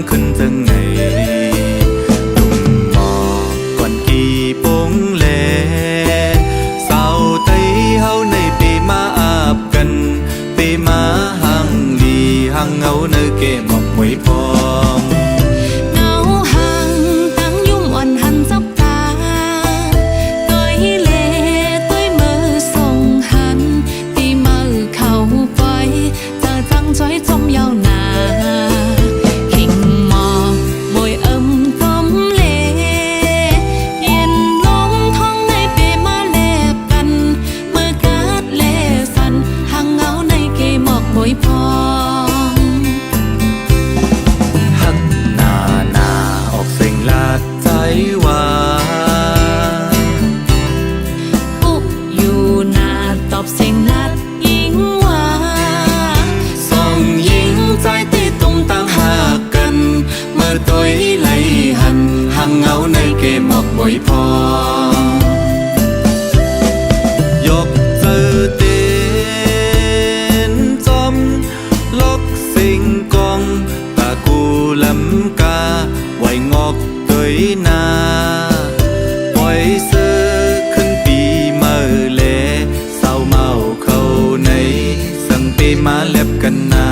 ขึ้นจังไงตุ่มหมอกก่อนกี่ปงแลสาวไตเฮาในปีมาอาบกันปีมาหังดีหังเงาในเกมอกมวยพอง เงาในเกมอกบ่อยพอยกเจอเต้นจอมลกสิงกองตากูลำกาไว้งอกเตยนาปล่อยเสือขึ้นปีเมื่อเลเศร้าเมาเข้าในสังปีมาเล็บกันนา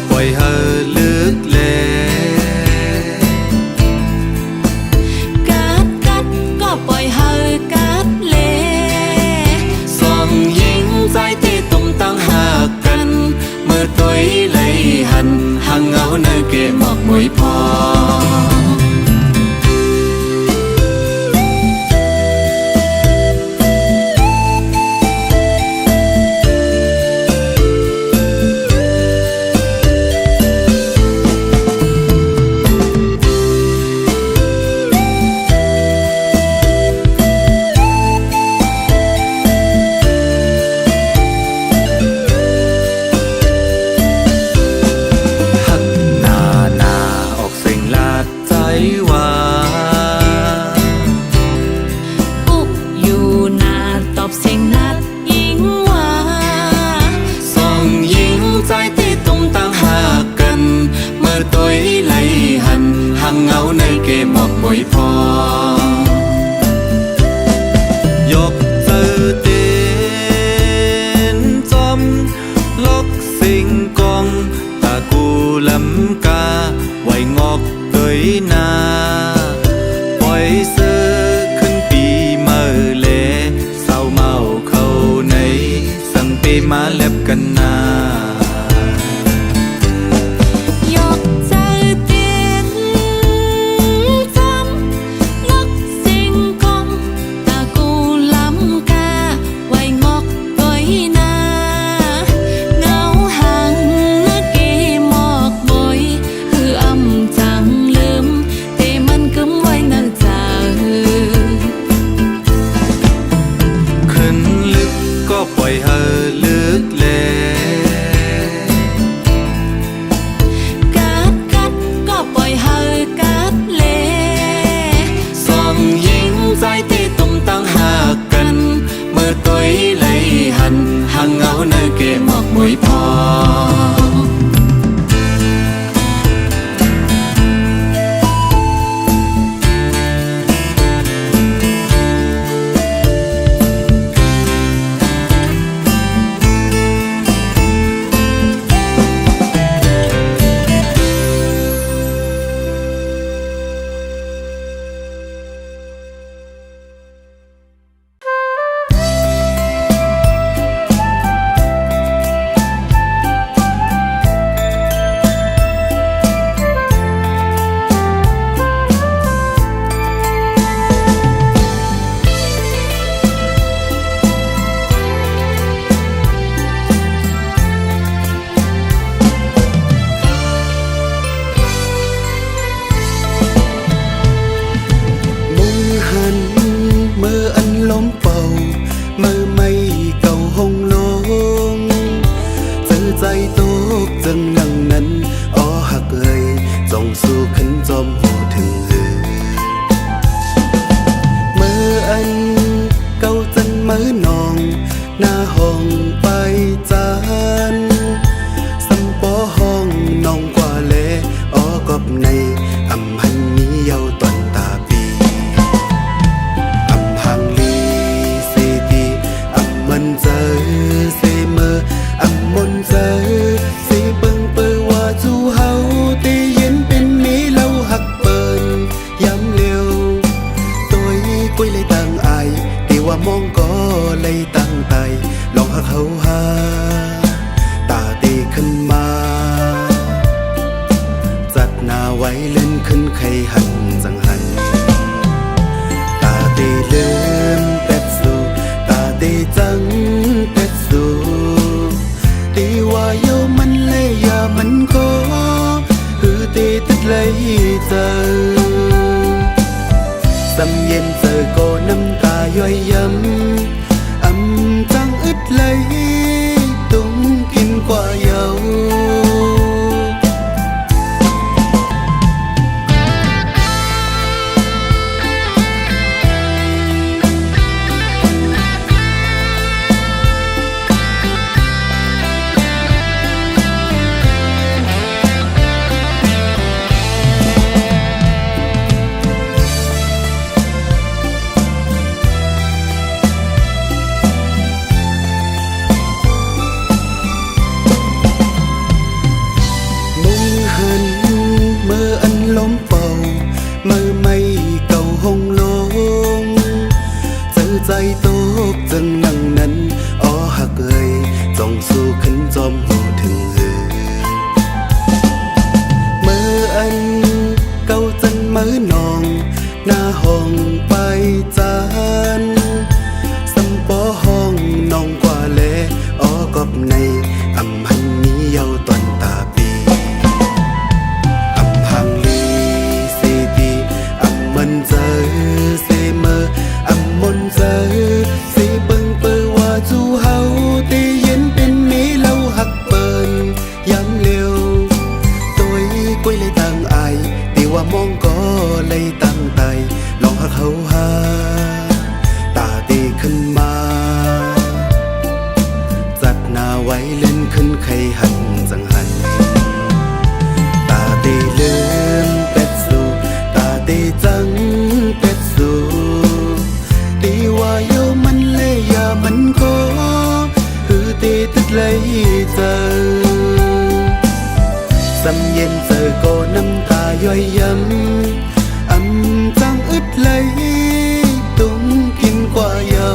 ปล่อยเฮอลึกเลกัดก็ปล่อยเฮอกัดเลสองหญิงใจที่ตุ่มตั้งหากกันเมื่อตัวเลยหันห่างเงาในเกมอกมวยพอเงาในเกมอกบ่อยพอยกเจอเต้นจอมลกสิงกองตากูลำกาไว้งอกเตยนาปล่อยเสือขึ้นปีเมื่อเลเศร้าเมาเข้าในสังปีมาเล็บกันนาปล่อยเฮอลึก มือนองหน้าห้องไปจานสัมปอห้องน้องกว่าเลออกบในอำหันนี้เยาตอนตาปีอำหังลีเซตีอำมันเจอเซเมออำมนเจอเซเปิงเปอว่าจูเฮาตีเย็นเป็นมีเล่าหักเปินย้ำเร็วตัวกุ้ยเลยตั้งอายตีว่ามองก็เลยตั้งใจลองหักเขาหาตาตีขึ้นมาจัดหน้าไว้เล่นขึ้นใครหันจังหันตาตีลืมเป็ดสูตาตีจังเป็ดสูตีว่าโยมันเลยอย่ามันก็คือตีติดเลยเจอสำเย็นเจอก็น้ำตาย่อยย้ำจังอึดเลยตุ้งกินกว่าเยาล้มเป่ามือไม่เก่าห้องลงเจอใจตกจังนั่งนั้นอ้อหักเอ่ยจ้องสู้ขึ้นจอมหูถึงมืออันเก่าจันมือนองหน้าห้องไปจานสัมปอห้องน้องกว่าแลอ้อกบในอำหันนี้เยาตอนตาปีมันเจอเซเมออำมนเจอเซเปิงเปอว่าจูเฮาตีเย็นเป็นมีเล่าหักเปินย้ำเร็วตัวกุ้ยเลยตั้งอายตีว่ามองก็เลยตั้งใจลองหักเขาหาตาตีขึ้นมาจัดหน้าไว้เล่นขึ้นใครหันจังหันตาตีลืมเป็ดสูตาตีจังเป็ดสูตีว่าโยมันเลยอย่ามันก็คือตีติดเลยเจอสำเย็นเจอก็น้ำตาย่อยย้ำจังอึดเลยตุ้งกินกว่าเยา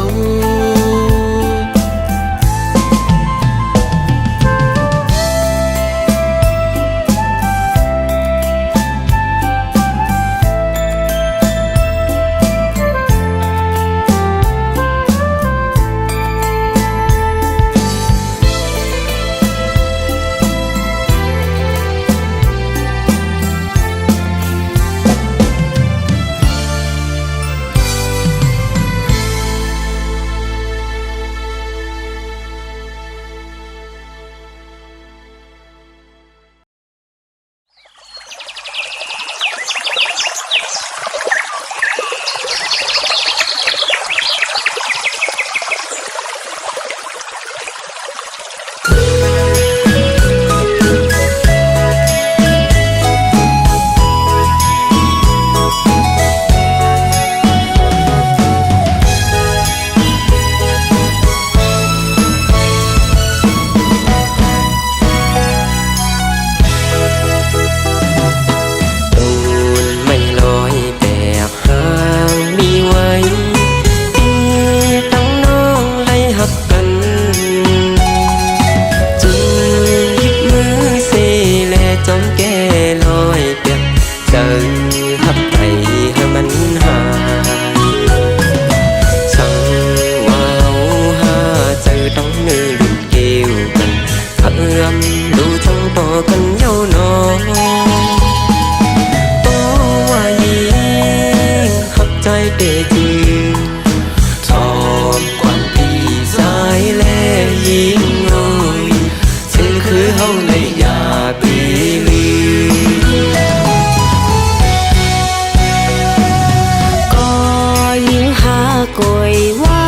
กล้วยไว้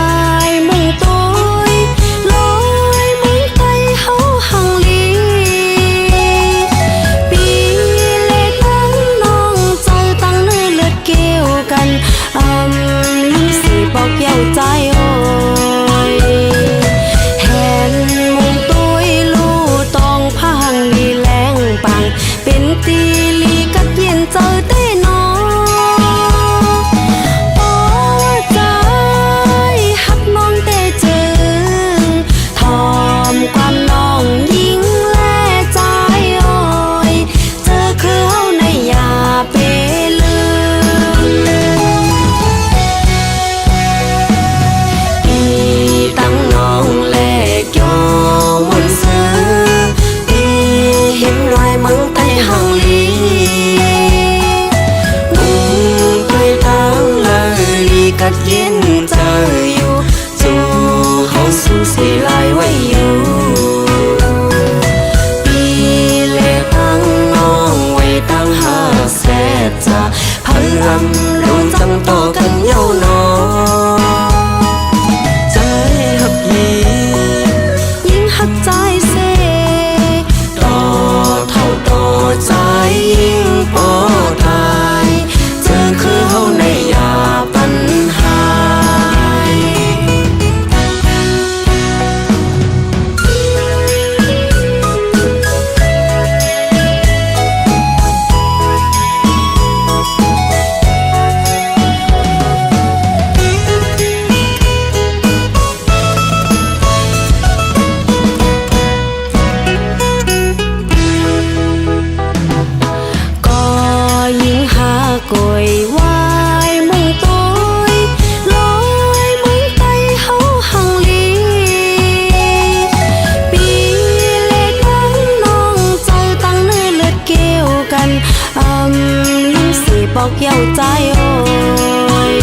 มือ เย็นเจออยู่จู่เฮาสู่สิลายไว้อยู่ปีเลตั้งน้องไว้ตั้งหาแสบจะพันลำรู้จังต่อกันเย้านอใจหักยิ่งหักใจเสต่อเท่าต่อใจยิ่งปอตายเจอคือเฮาในยาปัญหากอยวายมุ่งต้อยลอยมุ่งไปเฮาหังลีปีเล็กตั้งน้องเจ้าตั้งเนื้อเลือดเกี่ยวกันลุงสีบอกเย้าใจโอ้ย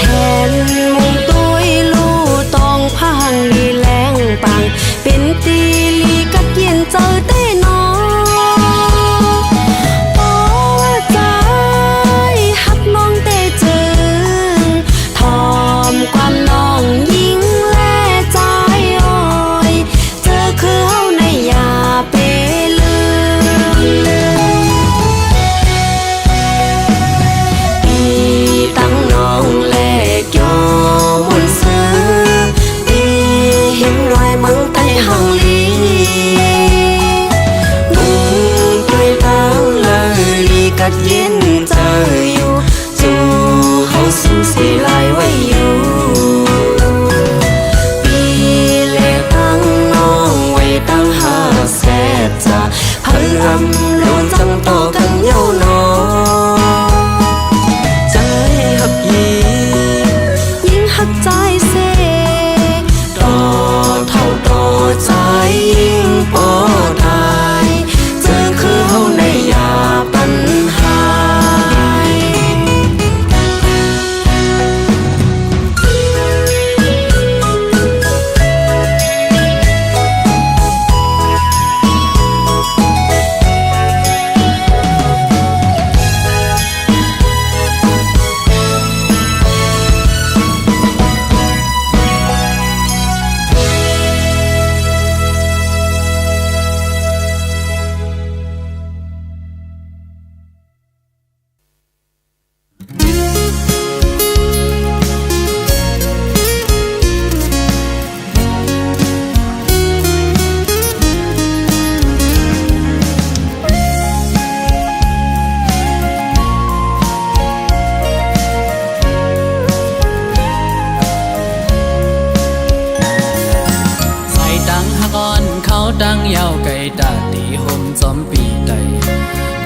แหนมุ่งต้อยลู่ต้องพังลีแรงปังเป็นตีลีกัดเย็นเจอได้น้องความน้องยิ่งแลใจอ้อยเจอคือเฮาในยาเปลืปีตั้งน้องแลกโยมนซื้อปีเห็นรอยมังไตหังลีมุงด้วยตั้งเลยลีกัดเย็นเจออยู่จู่เฮาสู่สิลายไว้อยู่พันลำรู้จังต่อกันเย้านอใจหักยิ่งหักใจเสต่อเท่าต่อใจยิ่งปอตายเจอคือเฮาในยาปัญหาดังยาวไก่ตาตีห่มจอมปีใด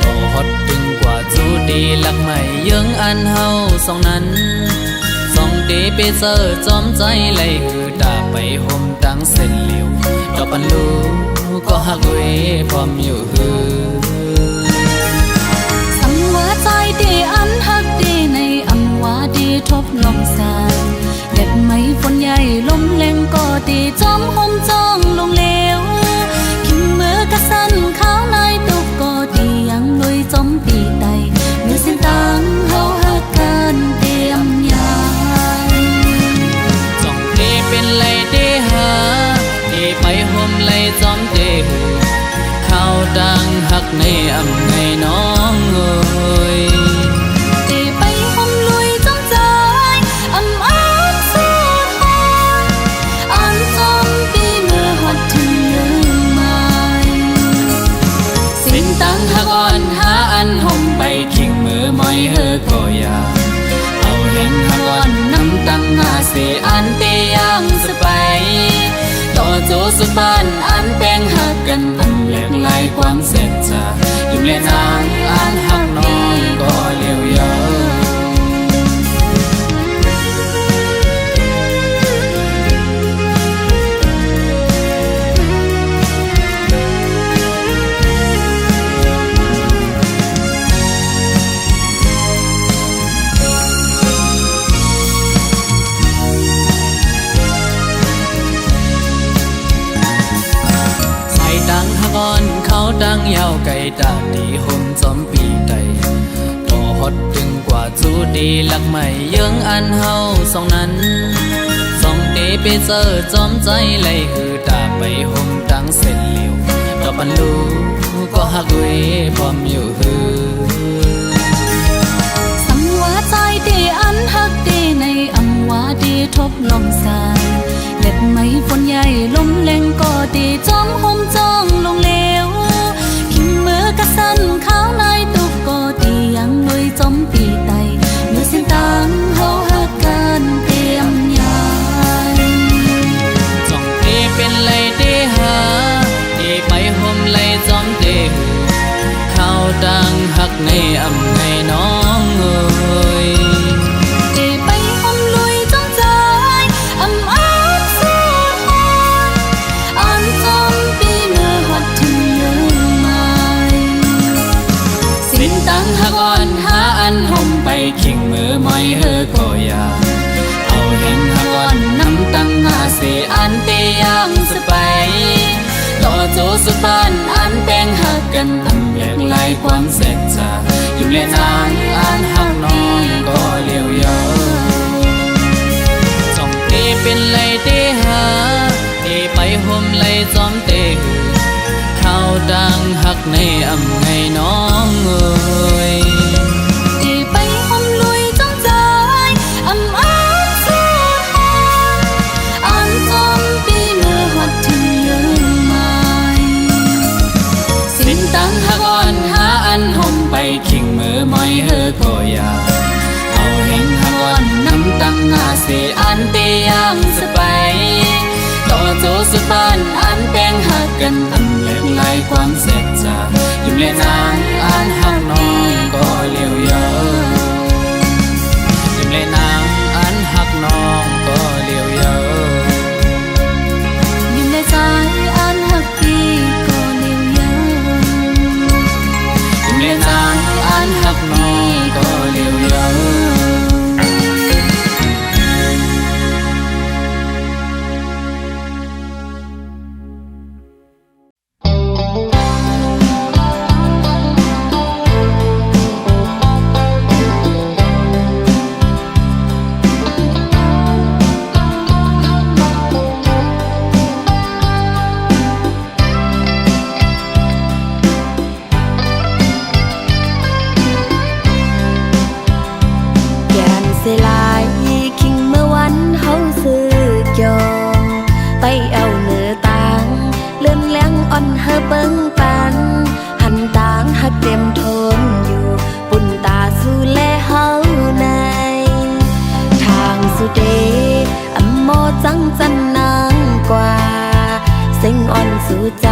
ต่อฮอดดึงกว่าจูดีหลักใหม่ยังอันเฮาสองนั้นสองดีไปเจอจอมใจเลยคือตาไปห่มดังเส้นเหลียวดอกปันลูก็หักเวพร้อมอยู่ฮือสังว่าใจดีอันหักดีในอำว่าดีทบลมสานเด็ดไม้ฝนใหญ่ลมแรงก็ดีจอมห่มจ้องลงเลวกะสันข้าวลายตุกก็ดียังลุยจมปีไตเมื่อสิ้นตังเฮาหักกันเตรียมยานจ้องเตเป็นไรเดหาเอไปห่มไรจอมเตหือข้าวดังหักในอำในน้องเอ้ยเตไปห่มลุยจอมใจอำอ้างสุดหอนอันจอมปีเมื่อหอดถึงตั้งหักอ่อนหาอันห่มไปขิงมือมอยเฮอก็อยาเอาเห็นหักอ่อนน้ำตั้งหาเสอันเตยังสไปต่อโจสุดบ้านอันแป้งหักกันอันเล็กลายความเสร็จจะอยู่ในนางอันหักน้องก็เลี้ยวยาว ฝ ดังยาวไกลตาดีห่มจอมปีใดต่อฮอดถึงกว่าจูดีลักไม่เยื้องอันเฮาสองนั้นสองเดไปเจอจอมใจไหลหือตาไปห่มดังเส้นเหลียวต่อปันลูก็หักเวพร้อมอยู่หือสังวาใจเดอันฮักเดในอำวาเดทบลมสายเล็บไม้ฝนใหญ่ลมแรงก็เดจอมห่มจ้องลงเลวขิงมือกระสันข้าวนายตุกก็เดยังลอยจอมปีไตเมื่อเส้นตังเฮาฮักกันเตรียมยายจ้องเดเป็นไรเดหาเดไปห่มไหลจอมเดข้าวดังหักในอำในน้องเอ้ยเดไปห่มลุยจอมใจอำอ้างเสียหอนอ่อนจอมปีเมื่อฮอดถึงเยือนไม้สินตังหักอ่อนหาอันห่มไปขิงมือไม่เฮอก็อยาเอาเห็นหักอ่อนน้ำตังหาเสียอันเตยังสไปต่อโจสุปานอันแป้งหักกันอำแยกลายความเสร็จจาอยู่เล่นนานอันหักน้องก็เลี้ยวยาวจ้องเตเป็นไรเตหาเตไปห่มไหลจอมเตข้าวดังหักในอำไงน้องเอ้ยเดไปห่มลุยจอมใจอำอ้างเสียหอนอ่อนจอมปีเมื่อฮอดถึงเยือนไม้สินตังหักอ่อนหาอันห่มไปขิงมือไม่เฮอก็อยาเอาเห็นหักอ่อนน้ำตังหาเสียอันเตยังสไปต่อโจสุปานอันแป้งหักกันอำแหลกลายความเสร็จจาอยู่เล่นนานอันหักน้องก็เลี้ยวยาวอยู่เล่นนานอันหักน้องก็เลี้ยวยาวอยู่ในใจอันฮักพี่ก็เลี้ยวยาวอยู่เล่นนานอันหักน้องก็เลี้ยวยาวเสียลายคิงเมื่อวันเฮาซื้อจองไปเอาเนื้อต่างเลื่อนแรงอ่อนเฮอเบิ่งปันหันต่างหักเต็มทนอยู่ปุ่นตาสู่แลเฮาในทางสุเดอัมโมจังจันนางกว่าเส้งอ่อนสู่ใจ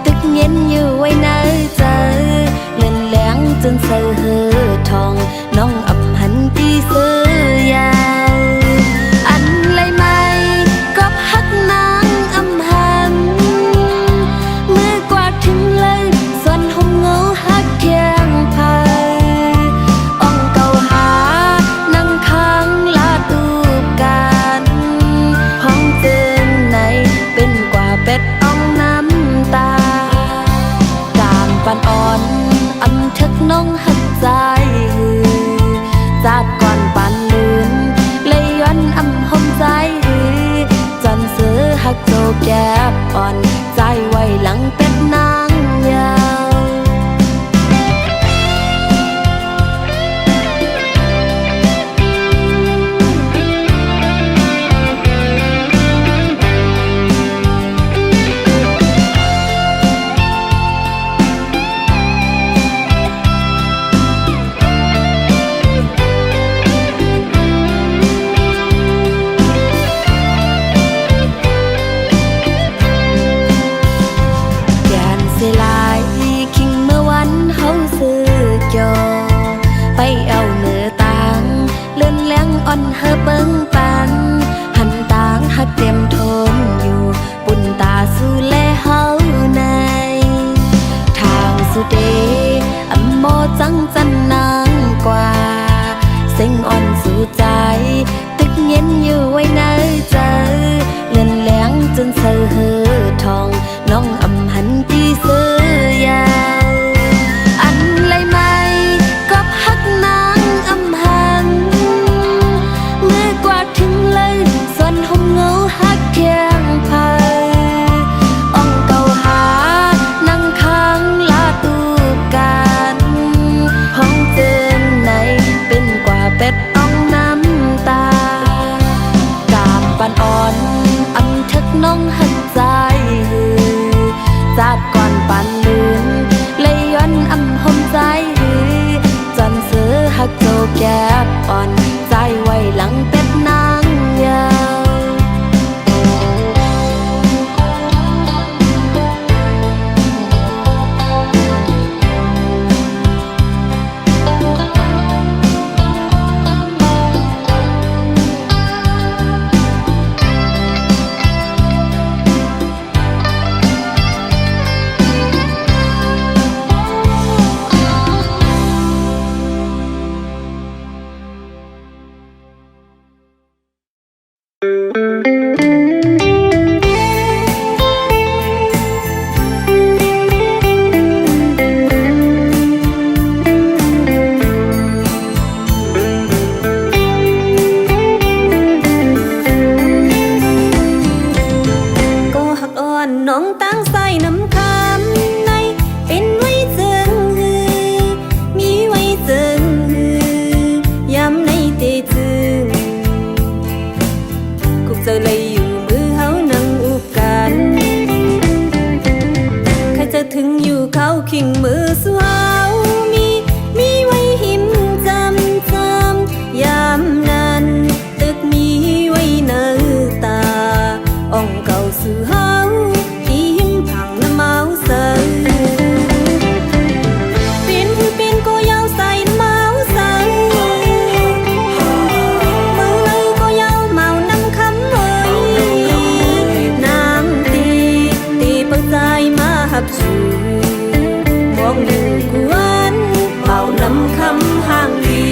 ตึกเย็นอยู่ไว้ในใจเลื่อนแรงจนเสือเฮอทองน้องอับหันตีเสือยาวอันไรไม่ก็ฮักนางอำหันมือกวาดถึงเลยส่วนห่มเงาฮักเทียงพายอ่องเก่าหานั่งค้างลาตูกันห้องเจินในเป็นกว่าเป็ดอ่องน้ำตากามปันอ่อนอำทึกน้องหักใจจากก่อนปานลืนเลยย้อนอำห่มใจจนเสือหักโจแก็บอ่อนใจไว้หลังเป็ดนางยาวอ่อนเฮอเบิ่งปันหันต่างหักเต็มทนอยู่ปุ่นตาสู่แลเฮาในทางสุเดอัมโมจังจันนางกว่าเส้งอ่อนสู่ใจตึกเย็นอยู่ไว้ในใจเลื่อนแหลงจนเสือเฮอทองน้องอำหันตีเสือ เป็ดอ่องน้ำตากาบปันอ่อนอำทึกน้องหักใจจากก่อนปันลืนเลยย้อนอำหอมใจจนซื้อหักโจแก็บอ่อนใจไว้หลังเป็ดนางยาวน้องตั้งใส่น้ำคำในเป็นไว้เจิงฮือมีไว้เจิงฮือยำในเตจึงคุกเจอเลยอยู่มือเฮานั่งอุบกันใครจะถึงอยู่เขาขิงมือสวาวมีไว้หิมจำยำนั้นตึกมีไว้เนื้อตาอ่องเก่าสื่อเฮาเป็นก็ยาวใส่เมาใส่มือเลยก็ยาวเมาน้ำคำเอ่ยน้ำตีเปิดใจมาหับชูมองดูกวนเมาน้ำคำห่างดี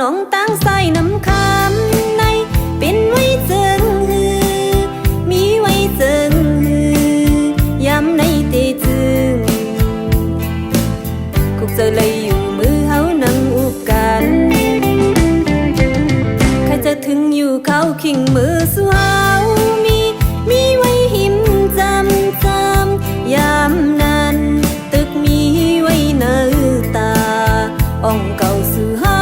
น้องตั้งใส่น้ำคำในเป็นไว้เจิงฮือมีไว้เจิงฮือยำในเตจึงคุกเจอเลยอยู่มือเฮานั่งอุบกันใครจะถึงอยู่เขาขิงมือสวาวมีไว้หิมจำยำนั้นตึกมีไว้เนื้อตาอ่องเก่าสื่อเฮา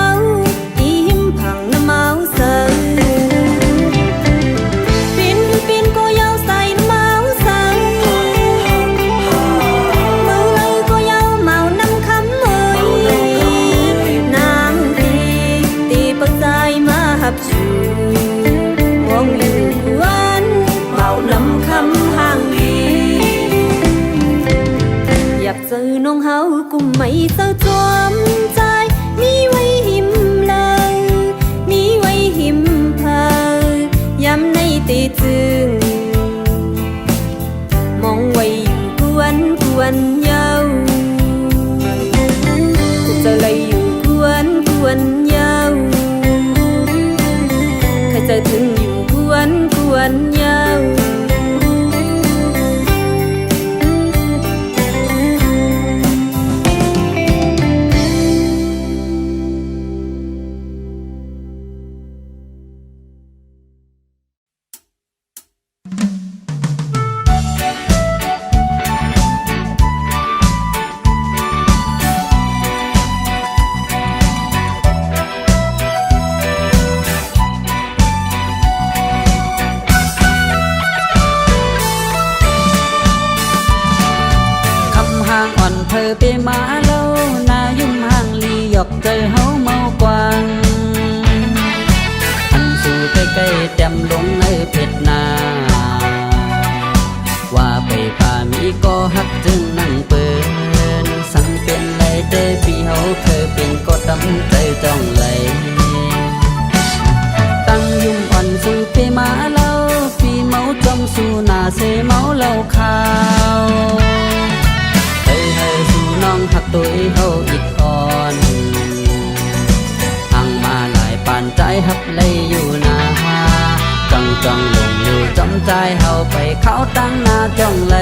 เป็นก็ยาวใส่เมาใส่มือเลยก็ยาวเมาน้ำคำเอ่ยน้ำตีเปิดใจมาหับชูมองดูกวนเมาน้ำคำห่างดีอยากเจอน้องเฮากุมไม่เศร้าจอมใจมีไว้หิมเลยมีไว้หิมเพอยำในเตจึงมองไว้อยู่กวนเยาวคุกเจอเลยอยู่กวนเยาวใครจะถึงอยู่กวนเยาวเธอไปมาเล่านายุ่มห่างลีหยอกเจอเฮาเมากวางอันสู่ใกล้ๆแจ่มลงในเพชรนาว่าไปป่ามีก็ฮักจึงนั่งเปินสั่งเป็นไรเด้พี่เฮาเคยเป็นก็ดำใจจ้องไหลตั้งยุ่มอ่อนสู่ไปมาเล่าพี่เมาจอมสู่หน้าเสเมาเล่าข่าวสู่น้องหักตัวเฮาอิดอ่อนห่างมาหลายปานใจหักเลยอยู่นาจังลงอยู่จำใจเฮาไปเขา ตั้งหน้าจ้องไหล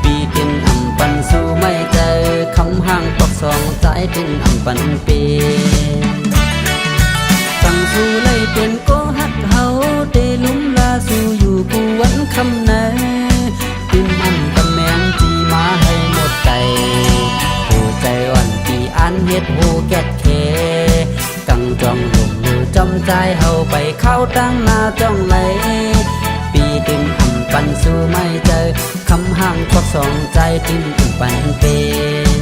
ปีกินอำปันสู้ไม่เจอคำห่างตกสองใจถึงอำปันปีตั้งสู้เลยเป็นก็ฮักเฮาเดลุ่มลาสู้อยู่กูวันคำไหนติมอันตะแมงจีมาให้หมดใจหัวใจอ่อนปีอันเฮ็ดโหแกดเคกังจองหลงอยู่จำใจเฮาไปเข้าตั้งหน้าจ้องไหลปีติมอันปันสู้ไม่เจอคำห่างควักสองใจติมอันปันเป็น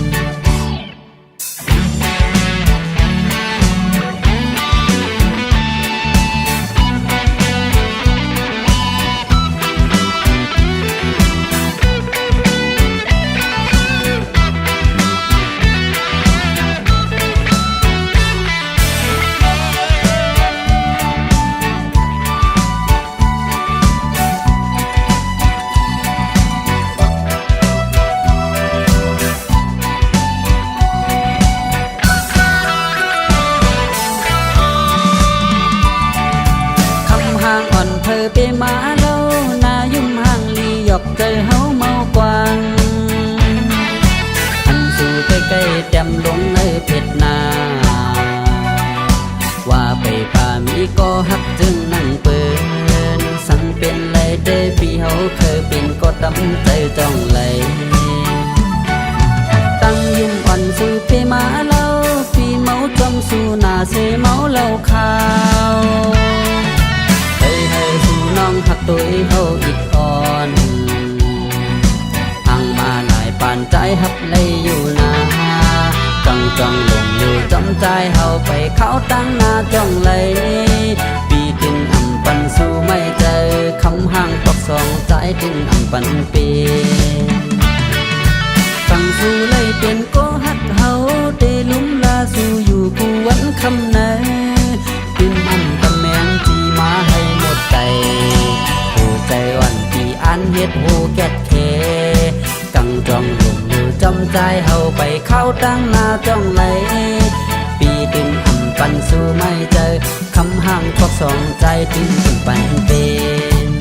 เธอไปมาเล่านายุ่มห่างลีหยอกใจเฮาเมากวางอันสู่ใกล้ๆแจ่มลงในเพชรนาว่าไปป่ามีก็ฮักจึงนั่งเปินสั่งเป็นไรเด้ปีเฮาเคยเป็นก็ตำใจจ้องไหลตั้งยุ่มอ่อนสู่ไปมาเล่าปีเมาจอมสู่หน้าเสเมาเล่าข่าวน้องหักตัวเฮาอีกอ่อนห่างมาหลายปานใจหักเลยอยู่นาจังจ้องลงอยู่จำใจเฮาไปเข้าตั้งหน้าจ้องไหลปีกินอำปันสู้ไม่เจอคำห่างตกสองใจถึงอำปันปีตั้งสู้เลยเป็นก็หักเฮาเดลุ่มลาสู้อยู่กูวันคำไหนติมอันตะแมงจีมาให้หมดใจหัวใจอ่อนปีอันเฮ็ดโหแกดเคกังจองหลงอยู่จำใจเฮาไปเข้าตั้งหน้าจ้องไหลปีติมอำปันสู้ไม่เจอคำห่างควักสองใจติมปันเป็น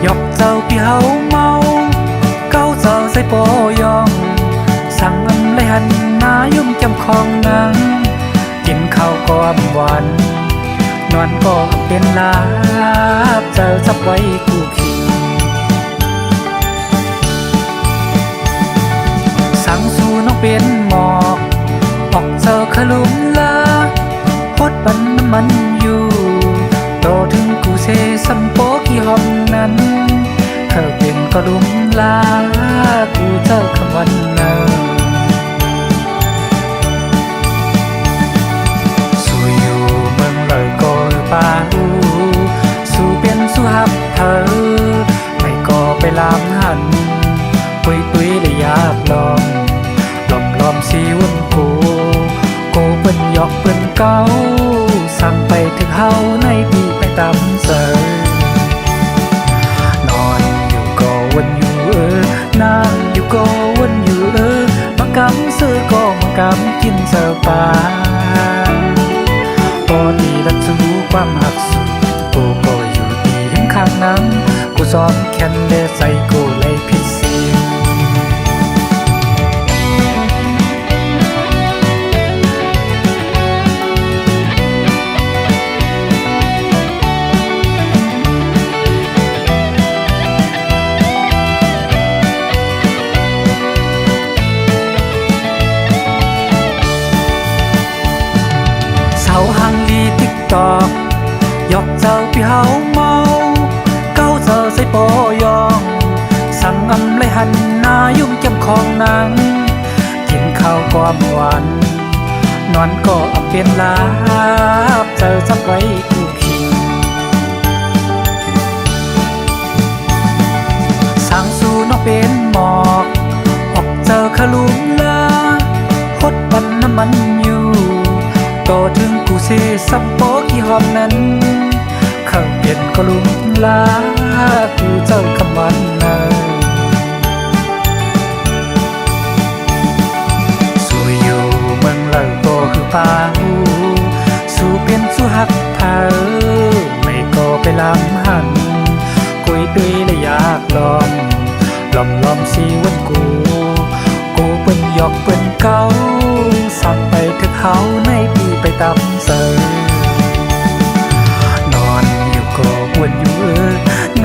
ยกเจ้าพี่เฮาเมาเก้าเจ้าใส่ปอยองสั่งอำเลยหันหน้ายุ่มจำของนางกินข้าวก็อำหวานนอนก็เป็นลาบเจ้าซับไว้คู่คิงสั่งสู่น้องเป็นหมอกออกเจ้าขลุมลาพดปันน้ำมันอยู่โตถึงกูเซสัมโปกี่ห้องนั้นเธอเป็นก็ลุมลากูเจ้าคำวันเนอสู่อยู่เมืองเลยก็ป่าสู่เป็นสู่หับเธอไปก็ไปลามหันปุยตุยเลยยาบลอมล้อมสีวุ่นกูเปิ้นยอกเปิ้นเก้าสั่งไปถึงเฮาในปีไปตามเสยนอนอยู่ก็วนอยู่นั่งอยู่ก็วนอยู่มากำซื้อก็มากำกินเสิร์ฟปลาพอดีรักสู้ความหักสู้กูก็อยู่ดีข้างนั้นกูซ้อมแคนเดใส่กูเลยพิเศษ ตอกยอกเจ้าพี่เฮาเมาเก้าเจอใส่ปอยองสั่งอำเลยหันหน้ายุ่งเก็บของนางกินข้าวความหวานนอนก็อับเป็นลาบเจอจับไว้กูคิงสั่งสู่นอกเป็นหมอกออกเจอขลุมลาฮดปันน้ำมันอยู่ต่อถึงกูเสสับโปกี่หอมนั้นข้างเปลี่ยนก็ลุมลากูเจอคำวันนั้นสู่อยู่เมืองเหล่าก็คือป่าหูสู่เป็นสู่หักเธอไม่ก็ไปลำหันคุยด้วยและอยากลอมสีวันกูเปิ้นหยอกเปิ้นเก้าสั่งไปถึงเขาในปีไปตำเสยนอนอยู่ก็วนอยู่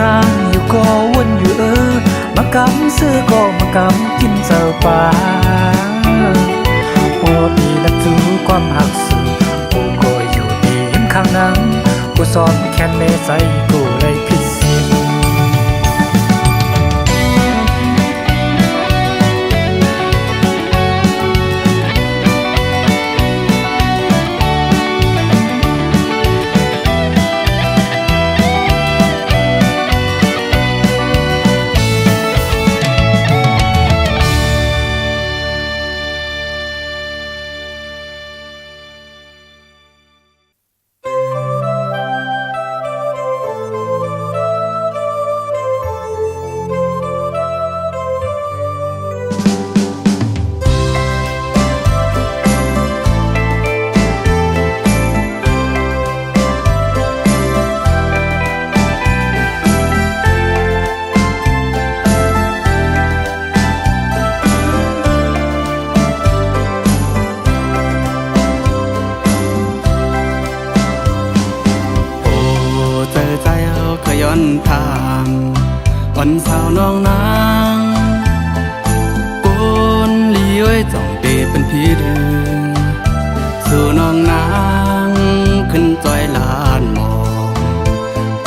นั่งอยู่ก็วนอยู่มากำซื้อก็มากำกินเจ้าป่าโอ้ดีละจูความหักสูโอ้ก็อยู่ดียิ้มข้างนั้นกูสอนแค่ในใจกูเลยพิเศษย้อนทางวันสาวน้องนางโกนลีไว้จ้องเตเป็นพี่เดินสู่น้องนางขึ้นจอยลานหมอง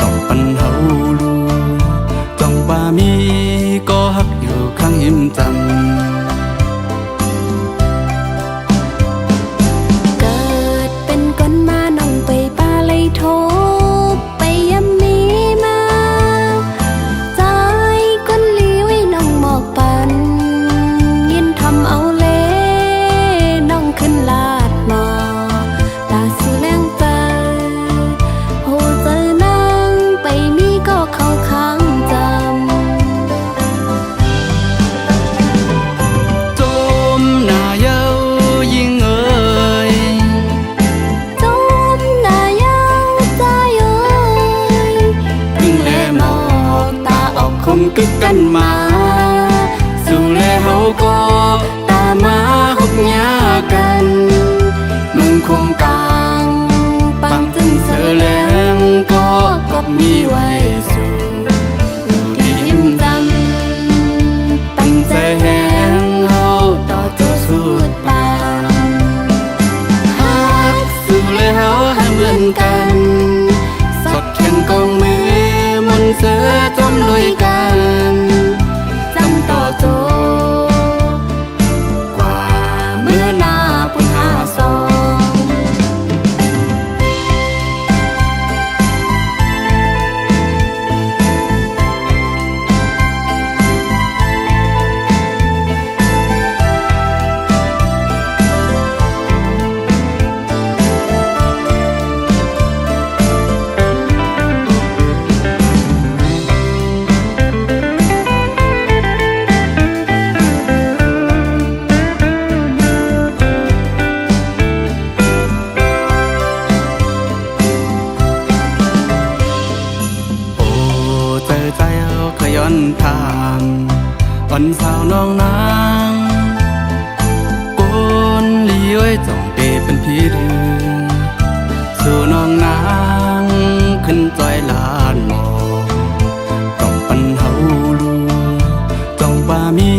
ต้องปันเฮาลูจ้องบ่ามีก็ฮักอยู่ข้างหิมจำเกิดเป็นคนมาน้องไปป่าเลยโทไปยำมีมาใจคนลีไว้น้องหมอกปันยินทำเอาเล่น้องขึ้นลาดหมอตาสิแรงใจโหเจอนางไปมีก็เข้าข้างจจมหน้าเย้ายิ่งเอ่ยำจมหน้ายาวใจเอ้ย ยิ่งแลหมอกตาออกคมกึกกันมาสู่แลเฮาก็ตามมาฮบยากันมึงคงกลางปังจึงเสือแหลมก็กบมีไว้สู่ที่ยิ้มจำตั้งใจแหงเฮาต่อเจ้าสุดปานหากสู่แลเฮาให้เหมือนกันสดแขนกองมือมนต์เสือจมลุยกันจำต่อโจกว่าเมื่อหน้าปุ่นหาซองโอ้เจอใจเอาขย้อนทางวันสาวน้องนางโกนลีไว้จ้องเตเป็นพี่เดินสู่น้องนางขึ้นจอยลานหมองต้องปันเฮาลูจ้องบ่ามี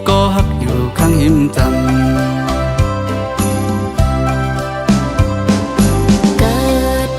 ก็ฮักอยู่ข้างหิมจำเกิด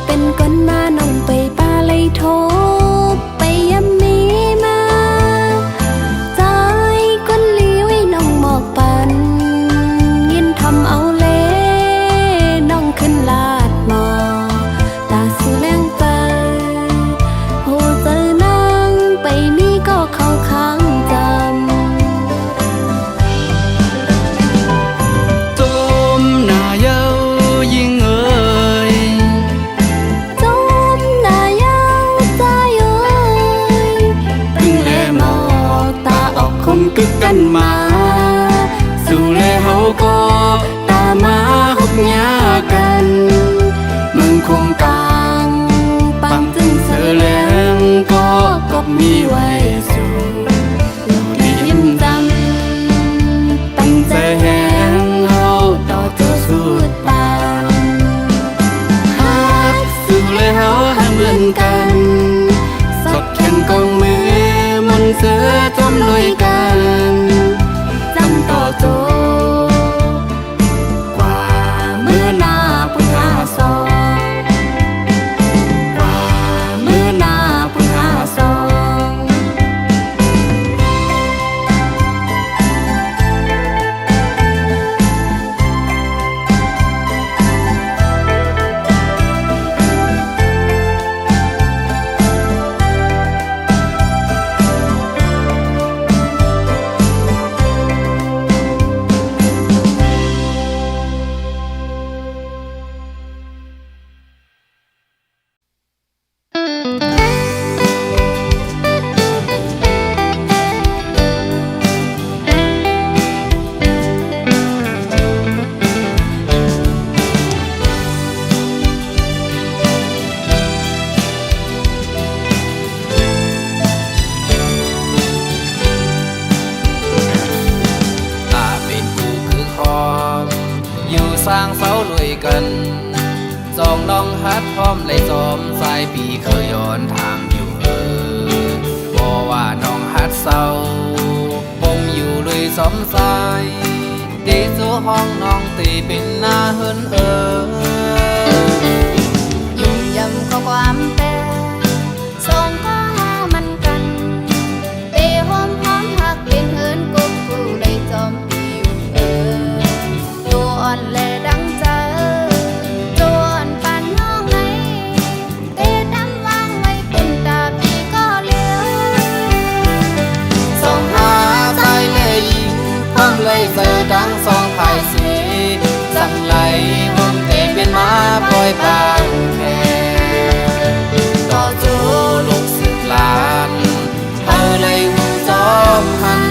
สร้างเสาลุยกันจองน้องฮัดพร้อมเลยจอมสายปีเคยย้อนทางอยู่บอกว่าน้องฮัดเศร้าผมอยู่ลุยสมสายตีสู่ห้องน้องตีเป็นหน้าเฮินยุ่งยำข้อความแต่สองก็หามันกันเตะหอมหอมหักเป็นเฮินกุ๊กกูเลยจอมปีอยู่ตัวอ่อนและดังใจตัวอ่อนปานน้องไงเตะดำวางไว้เป็นตาปีก็เลี้ยวส่องหาใจเลยยิงพร้อมเลยเจอดังสองภายสีจังไหลผมเตะเป็นมาปล่อยบางแค่ต่อจูลูกสึกลานเธอเลยหูจอมหัน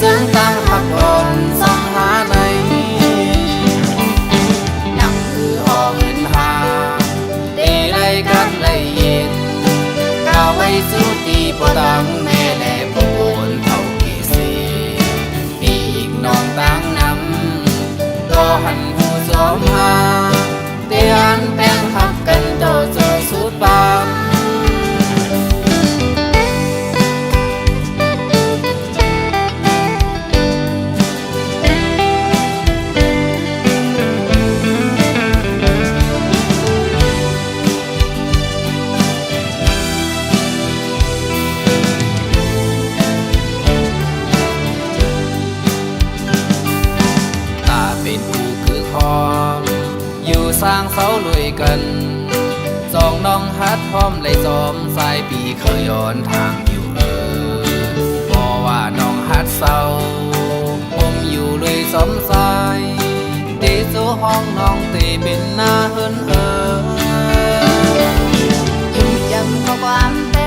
ซึ่งตั้งหักอ่อนส่องหาในยังคือหอเงินหาเตะเลยกันเลยเย็นก้าวไว้สู้ตีปวดังแม่แหล่ปวนเท่ากี่สีปีอีกน้องตั้งนำก็หันหูจอมหาเตียนแป้งหักกันโตโจสุดบางสร้างเสาลุยกันจองน้องฮัดพร้อมเลยจอมสายปีเคยย้อนทางอยู่บอกว่าน้องฮัดเศร้าผมอยู่ลุยสมสายตีสู่ห้องน้องตีเป็นหน้าเฮินยุ่งยำข้อความแต่